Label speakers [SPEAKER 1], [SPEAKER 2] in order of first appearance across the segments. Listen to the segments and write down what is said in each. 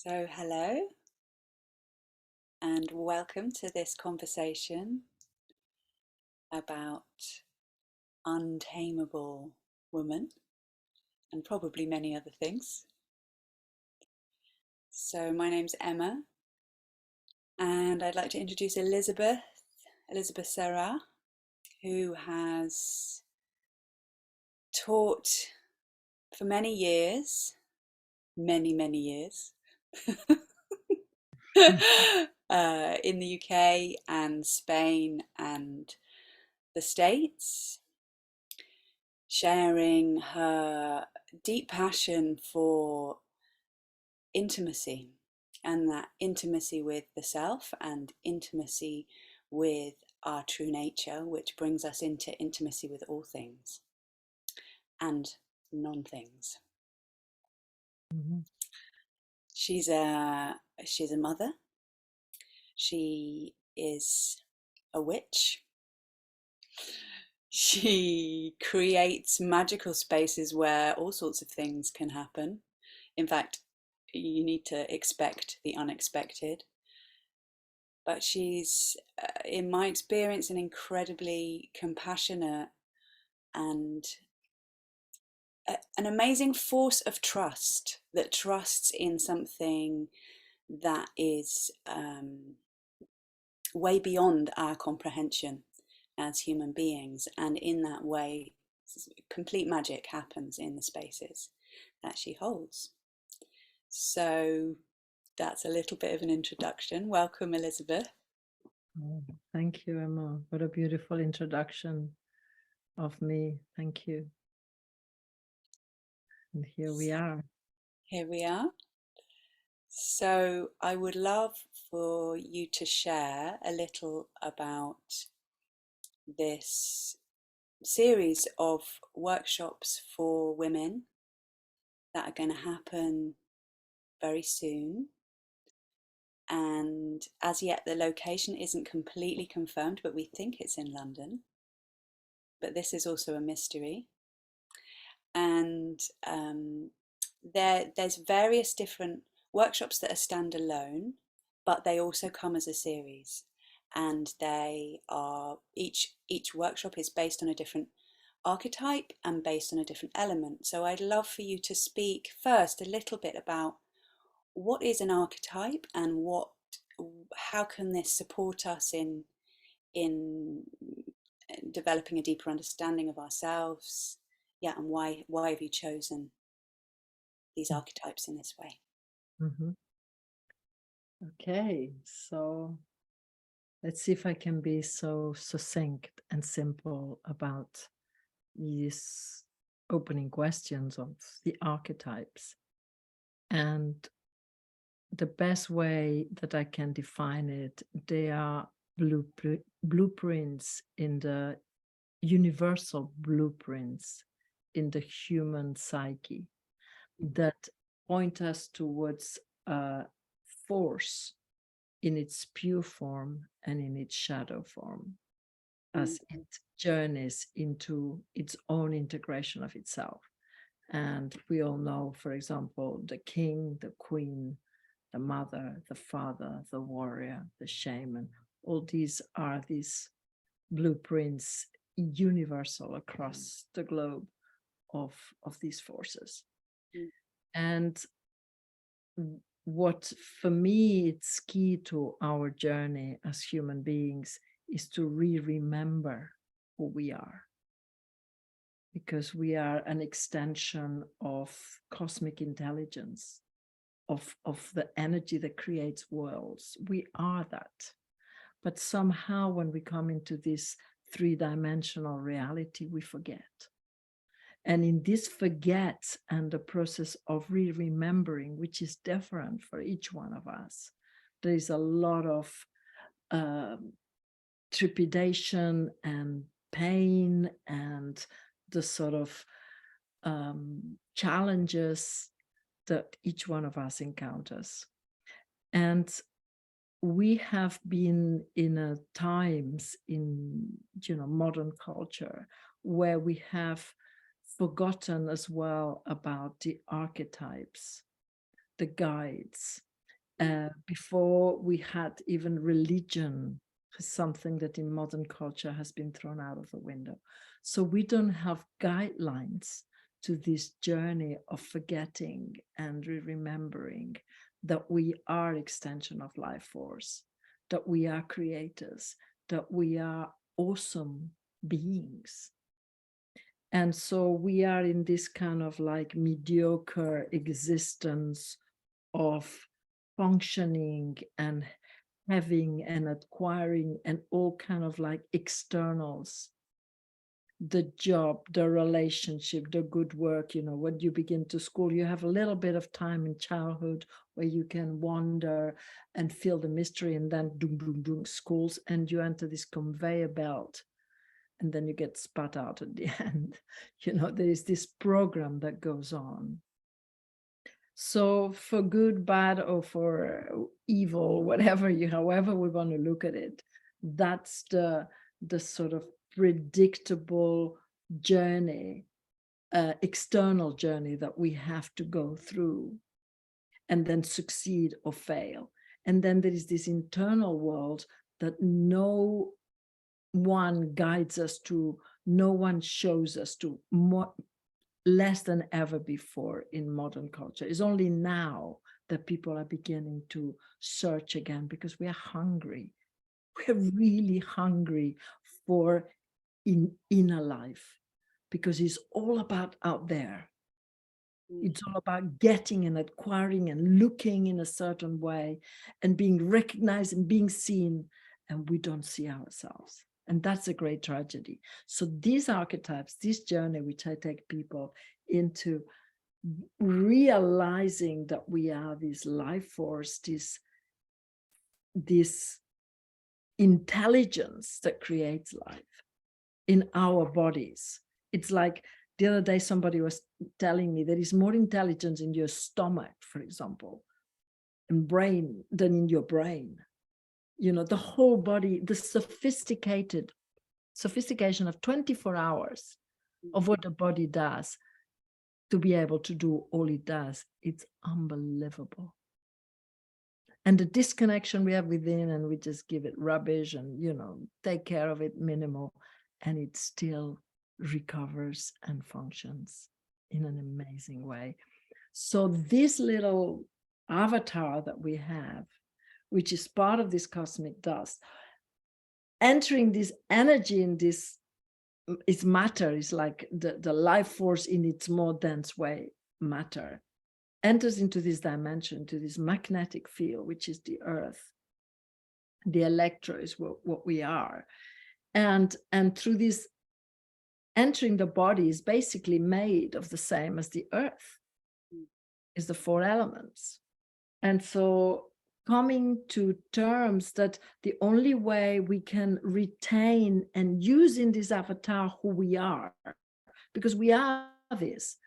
[SPEAKER 1] So, hello and welcome to this conversation about untamable women and probably many other things. So, my name's Emma, and I'd like to introduce Elizabeth Serra, who has taught for many years, many years, in the UK and Spain and the States, sharing her deep passion for intimacy, and that intimacy with the self and intimacy with our true nature, which brings us into intimacy with all things and non-things.
[SPEAKER 2] Mhm.
[SPEAKER 1] She's a mother. She is a witch. She creates magical spaces where all sorts of things can happen. In fact, you need to expect the unexpected. But she's, in my experience, an incredibly compassionate and an amazing force of trust that trusts in something that is way beyond our comprehension as human beings. And in that way, complete magic happens in the spaces that she holds. So that's a little bit of an introduction. Welcome, Elizabeth.
[SPEAKER 2] Oh, thank you, Emma. What a beautiful introduction of me. Thank you. And here we are.
[SPEAKER 1] Here we are. So I would love for you to share a little about this series of workshops for women that are going to happen very soon. And as yet, the location isn't completely confirmed, but we think it's in London. But this is also a mystery. And there's various different workshops that are standalone, but they also come as a series, and they are each workshop is based on a different archetype and based on a different element. So I'd love for you to speak first a little bit about what is an archetype and how can this support us in developing a deeper understanding of ourselves. Yeah, and why have you chosen these archetypes in this way?
[SPEAKER 2] Mhm. Okay, so let's see if I can be so succinct and simple about these opening questions of the archetypes. And the best way that I can define it, they are blueprints in the universal blueprints in the human psyche that point us towards a force in its pure form and in its shadow form as it journeys into its own integration of itself. And we all know, for example, the king, the queen, the mother, the father, the warrior, the shaman. All these are these blueprints universal across the globe of these forces.
[SPEAKER 1] Mm.
[SPEAKER 2] And what for me it's key to our journey as human beings is to remember who we are, because we are an extension of cosmic intelligence, of the energy that creates worlds. We are that. But somehow when we come into this three-dimensional reality, we forget. And in this forget and the process of remembering, which is different for each one of us, there is a lot of trepidation and pain and the sort of challenges that each one of us encounters. And we have been in times in modern culture where we have forgotten as well about the archetypes, the guides, before we had even religion, something that in modern culture has been thrown out of the window. So we don't have guidelines to this journey of forgetting and remembering that we are extension of life force, that we are creators, that we are awesome beings. And so we are in this kind of like mediocre existence of functioning and having and acquiring and all kind of like externals, the job, the relationship, the good work. You know, when you begin to school, you have a little bit of time in childhood where you can wander and feel the mystery, and then doom, doom, doom, schools, and you enter this conveyor belt, and then you get spat out at the end. You know, there is this program that goes on. So for good, bad, or for evil, whatever you, however we want to look at it, that's the sort of predictable journey, external journey that we have to go through and then succeed or fail. And then there is this internal world that no one guides us to, no one shows us to, more less than ever before in modern culture. It's only now that people are beginning to search again, because we are hungry. We're really hungry for inner life, because it's all about out there. It's all about getting and acquiring and looking in a certain way and being recognized and being seen, and we don't see ourselves. And that's a great tragedy. So these archetypes, this journey, which I take people into realizing that we are this life force, this intelligence that creates life in our bodies. It's like the other day, somebody was telling me there is more intelligence in your stomach, for example, and brain than in your brain. You know, the whole body, the sophistication of 24 hours of what the body does to be able to do all it does, it's unbelievable. And the disconnection we have within, and we just give it rubbish and, you know, take care of it minimal, and it still recovers and functions in an amazing way. So this little avatar that we have, which is part of this cosmic dust, entering this energy in this, is matter, is like the life force in its more dense way, matter, enters into this dimension, to this magnetic field, which is the earth. The electro is what we are. And through this entering the body is basically made of the same as the earth, is the 4 elements. And so coming to terms that the only way we can retain and use in this avatar who we are, because we are these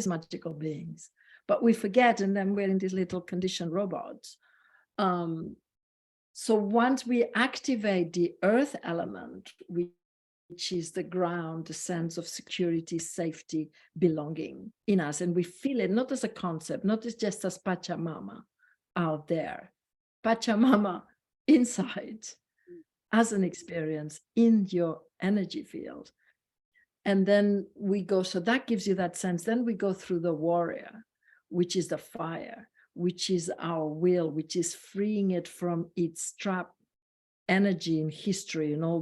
[SPEAKER 2] magical beings, but we forget, and then we're in these little conditioned robots. So once we activate the earth element, which is the ground, the sense of security, safety, belonging in us, and we feel it not as a concept, not as just as Pachamama out there, Pachamama inside as an experience in your energy field. And then we go, so that gives you that sense. Then we go through the warrior, which is the fire, which is our will, which is freeing it from its trapped energy in history and all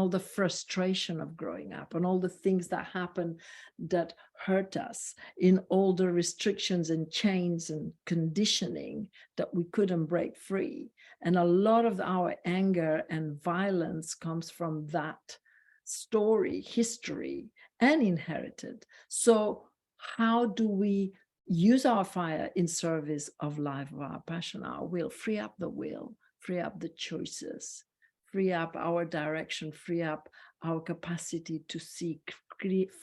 [SPEAKER 2] the frustration of growing up and all the things that happen that hurt us, in all the restrictions and chains and conditioning that we couldn't break free. And a lot of our anger and violence comes from that story, history, and inherited. So how do we use our fire in service of life, of our passion, our will? Free up the will, free up the choices, free up our direction, free up our capacity to seek,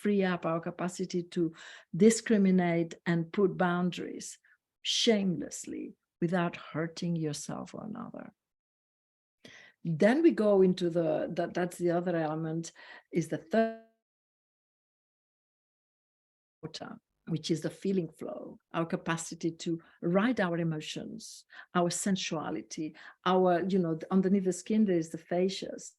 [SPEAKER 2] free up our capacity to discriminate and put boundaries shamelessly without hurting yourself or another. Then we go into that's the other element, is the third water. which is the feeling flow, our capacity to ride our emotions, our sensuality, our, underneath the skin, there is the fascias,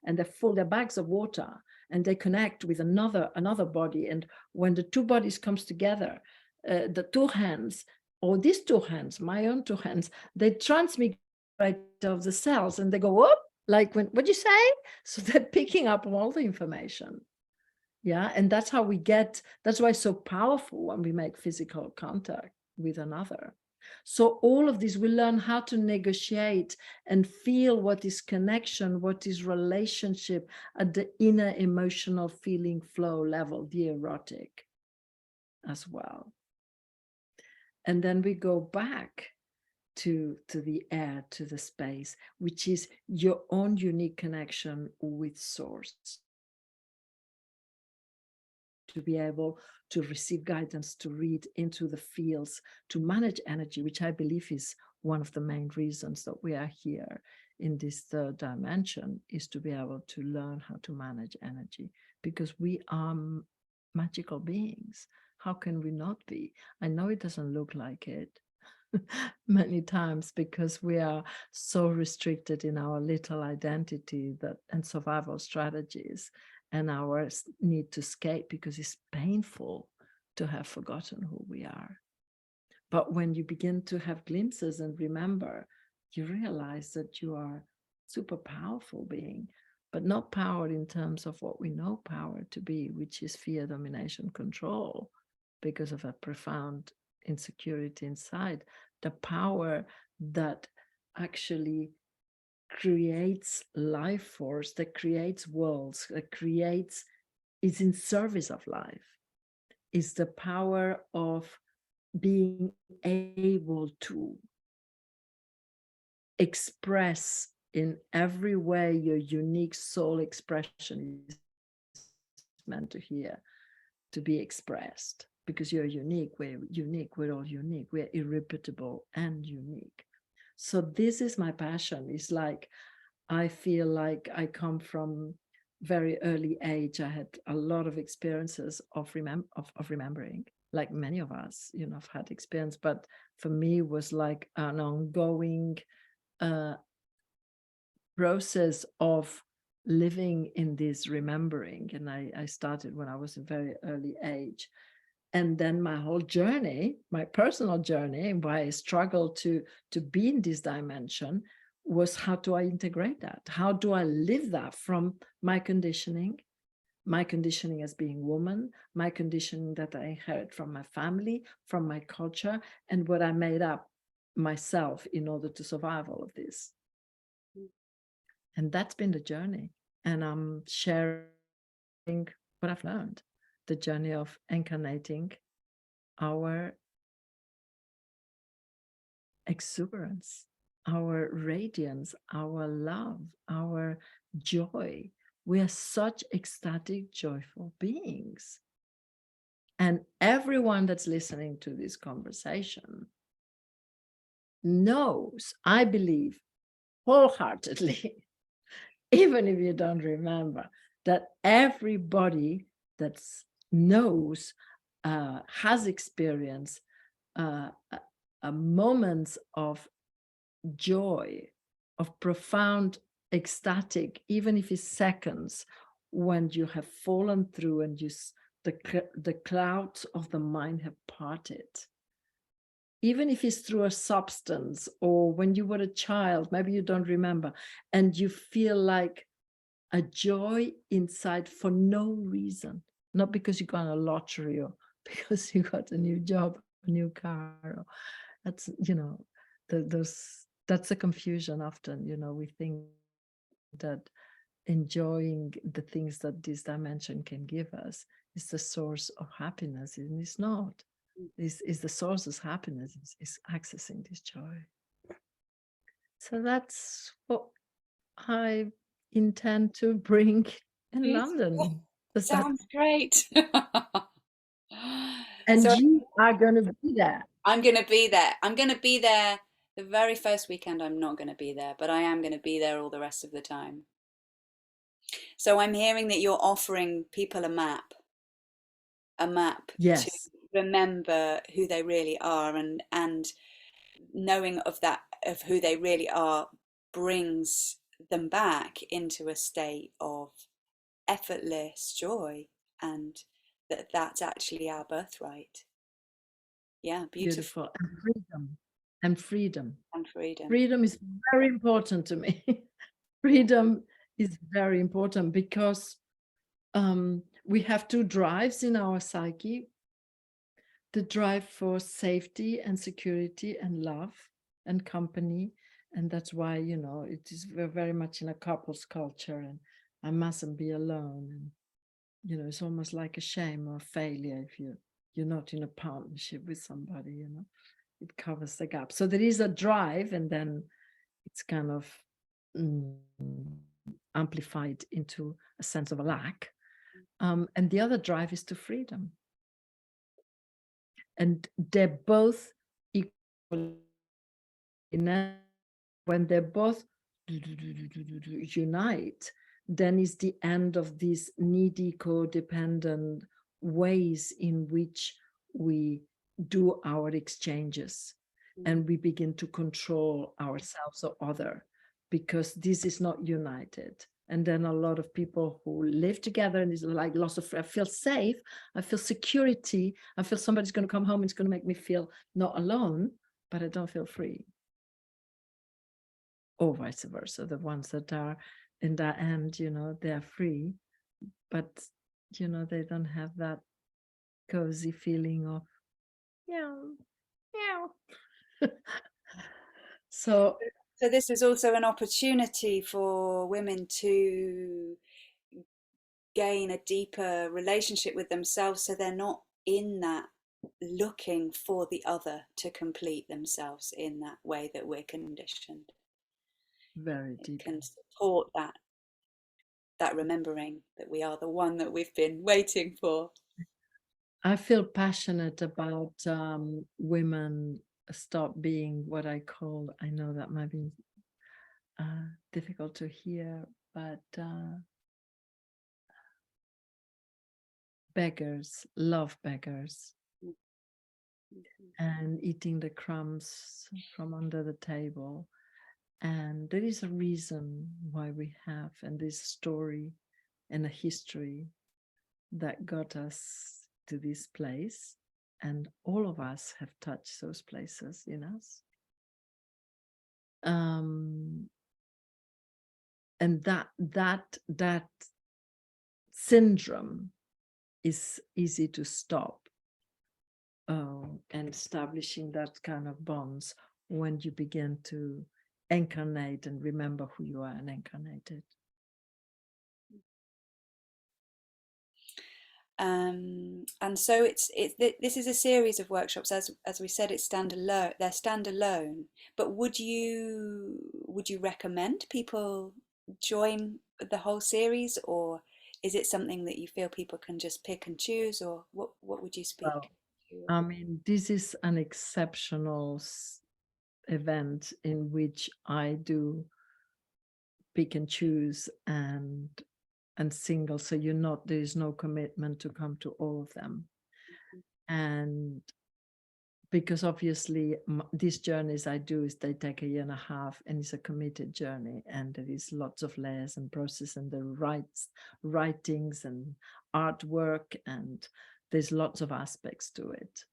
[SPEAKER 2] and they full their bags of water, and they connect with another body. And when the two bodies comes together, the two hands, or these two hands, my own two hands, they transmit right of the cells, and they go, whoop, like, what'd you say? So they're picking up all the information. Yeah, and that's how that's why it's so powerful when we make physical contact with another. So all of this, we learn how to negotiate and feel what is connection, what is relationship at the inner emotional feeling flow level, the erotic as well. And then we go back to the air, to the space, which is your own unique connection with source, to be able to receive guidance, to read into the fields, to manage energy, which I believe is one of the main reasons that we are here in this third dimension, is to be able to learn how to manage energy, because we are magical beings. How can we not be? I know it doesn't look like it many times, because we are so restricted in our little identity and survival strategies, and our need to escape, because it's painful to have forgotten who we are. But when you begin to have glimpses and remember, you realize that you are super powerful being, but not power in terms of what we know power to be, which is fear, domination, control, because of a profound insecurity inside. The power that actually creates life force, that creates worlds, that is in service of life, is the power of being able to express in every way your unique soul expression is meant to hear, to be expressed, because you're unique, we're all unique, we're irrepeatable and unique. So this is my passion. It's like, I feel like I come from very early age. I had a lot of experiences of remembering, like many of us, have had experience, but for me it was like an ongoing process of living in this remembering. And I started when I was a very early age. And then my whole journey, my personal journey, and why I struggled to be in this dimension, was how do I integrate that? How do I live that from my conditioning as being woman, my conditioning that I inherit from my family, from my culture, and what I made up myself in order to survive all of this. And that's been the journey. And I'm sharing what I've learned, the journey of incarnating our exuberance, our radiance, our love, our joy. We are such ecstatic, joyful beings. And everyone that's listening to this conversation knows, I believe, wholeheartedly, even if you don't remember, that everybody that knows has experienced moments of joy, of profound ecstatic, even if it's seconds, when you have fallen through and the clouds of the mind have parted. Even if it's through a substance, or when you were a child, maybe you don't remember, and you feel like a joy inside for no reason, not because you got a lottery or because you got a new job, a new car. That's, that's a confusion often. We think that enjoying the things that this dimension can give us is the source of happiness, and it's not. Is the source of happiness is accessing this joy. So that's what I intend to bring in London.
[SPEAKER 1] Sounds great.
[SPEAKER 2] And
[SPEAKER 1] So
[SPEAKER 2] you are going to be there.
[SPEAKER 1] I'm going to be there. I'm going to be there the very first weekend. I'm not going to be there, but I am going to be there all the rest of the time. So I'm hearing that you're offering people a map. a map to
[SPEAKER 2] Yes,
[SPEAKER 1] remember who they really are, and knowing of that, of who they really are, brings them back into a state of effortless joy, and that's actually our birthright. Yeah, beautiful.
[SPEAKER 2] beautiful. And freedom. And freedom.
[SPEAKER 1] And freedom.
[SPEAKER 2] Freedom is very important to me.
[SPEAKER 1] Yeah.
[SPEAKER 2] Freedom is very important because we have two drives in our psyche: the drive for safety and security and love and company. And that's why, you know, it is very much in a couple's culture, and I mustn't be alone. And, you know, it's almost like a shame or a failure if you're not in a partnership with somebody, you know. It covers the gap. So there is a drive, and then it's kind of mm, amplified into a sense of a lack. And the other drive is to freedom. And they're both equal. When they're both unite, then is the end of these needy, codependent ways in which we do our exchanges, and we begin to control ourselves or other, because this is not united. And then a lot of people who live together and is like loss of, I feel safe, I feel security, I feel somebody's going to come home and it's going to make me feel not alone, but I don't feel free. Or vice versa. The ones that are in that end, you know, they're free, but, you know, they don't have that cozy feeling of, yeah, yeah. So
[SPEAKER 1] So this is also an opportunity for women to gain a deeper relationship with themselves, so they're not in that looking for the other to complete themselves in that way that we're conditioned.
[SPEAKER 2] very
[SPEAKER 1] It
[SPEAKER 2] deeply.
[SPEAKER 1] can support that remembering that we are the one that we've been waiting for.
[SPEAKER 2] I feel passionate about women stop being what I call, I know that might be difficult to hear, but beggars, love beggars, and eating the crumbs from under the table. And there is a reason why we have, and this story and a history that got us to this place. And all of us have touched those places in us. And that syndrome is easy to stop, and establishing that kind of bonds when you begin to incarnate and remember who you are and incarnated.
[SPEAKER 1] And so this is a series of workshops, as we said, it's standalone. They're standalone. But would you recommend people join the whole series, or is it something that you feel people can just pick and choose, or what would you speak
[SPEAKER 2] Well,
[SPEAKER 1] to?
[SPEAKER 2] I mean, this is an exceptional event in which I do pick and choose and single, so there is no commitment to come to all of them. And because obviously these journeys I do is they take a year and a half, and it's a committed journey, and there is lots of layers and process, and the writings and artwork, and there's lots of aspects to it,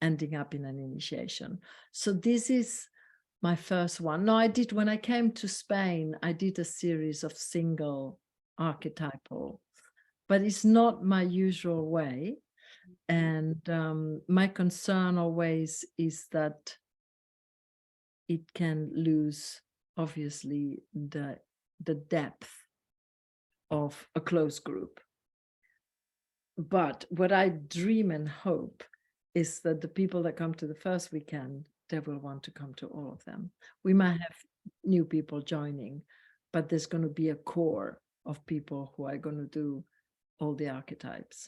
[SPEAKER 2] ending up in an initiation. So this is my first one. No, I did, when I came to Spain, I did a series of single archetypal, but it's not my usual way. And my concern always is that it can lose, obviously, the depth of a close group. But what I dream and hope is that the people that come to the first weekend, they will want to come to all of them. We might have new people joining, but there's going to be a core of people who are going to do all the archetypes.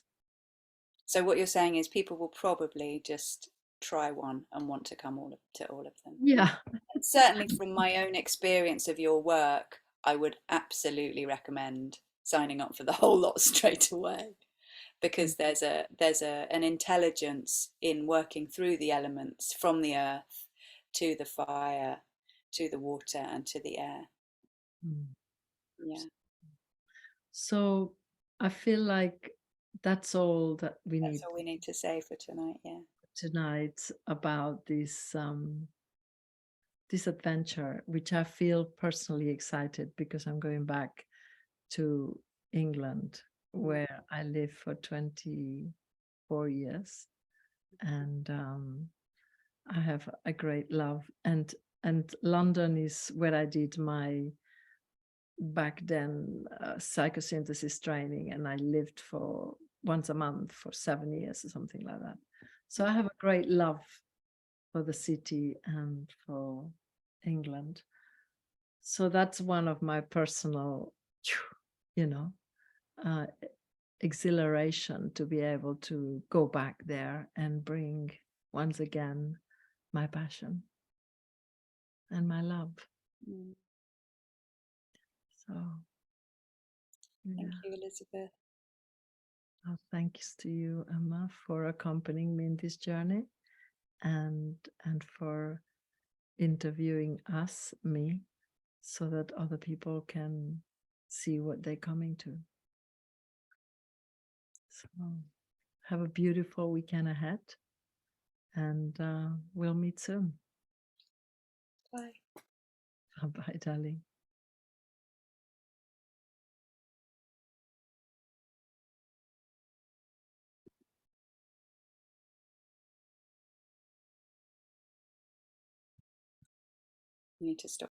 [SPEAKER 1] So what you're saying is people will probably just try one and want to come to all of them.
[SPEAKER 2] Yeah.
[SPEAKER 1] And certainly from my own experience of your work, I would absolutely recommend signing up for the whole lot straight away. because there's an intelligence in working through the elements from the earth to the fire to the water and to the air.
[SPEAKER 2] Mm.
[SPEAKER 1] Yeah,
[SPEAKER 2] So I feel like that's all that we
[SPEAKER 1] that's
[SPEAKER 2] need
[SPEAKER 1] all we need to say for tonight. Yeah.
[SPEAKER 2] tonight about this adventure, which I feel personally excited because I'm going back to England,
[SPEAKER 1] Mm.
[SPEAKER 2] where I lived for 24 years, and I have a great love. And London is where I did my back then psychosynthesis training, and I lived for once a month for 7 years or something like that. So I have a great love for the city and for England. So that's one of my personal, you know, uh, exhilaration to be able to go back there and bring once again my passion and my love.
[SPEAKER 1] Mm.
[SPEAKER 2] So,
[SPEAKER 1] Thank
[SPEAKER 2] yeah.
[SPEAKER 1] you, Elizabeth.
[SPEAKER 2] Thanks to you, Emma, for accompanying me in this journey and for interviewing me, so that other people can see what they're coming to. So have a beautiful weekend ahead, and we'll meet soon.
[SPEAKER 1] Bye.
[SPEAKER 2] Bye, darling.
[SPEAKER 1] You need to stop.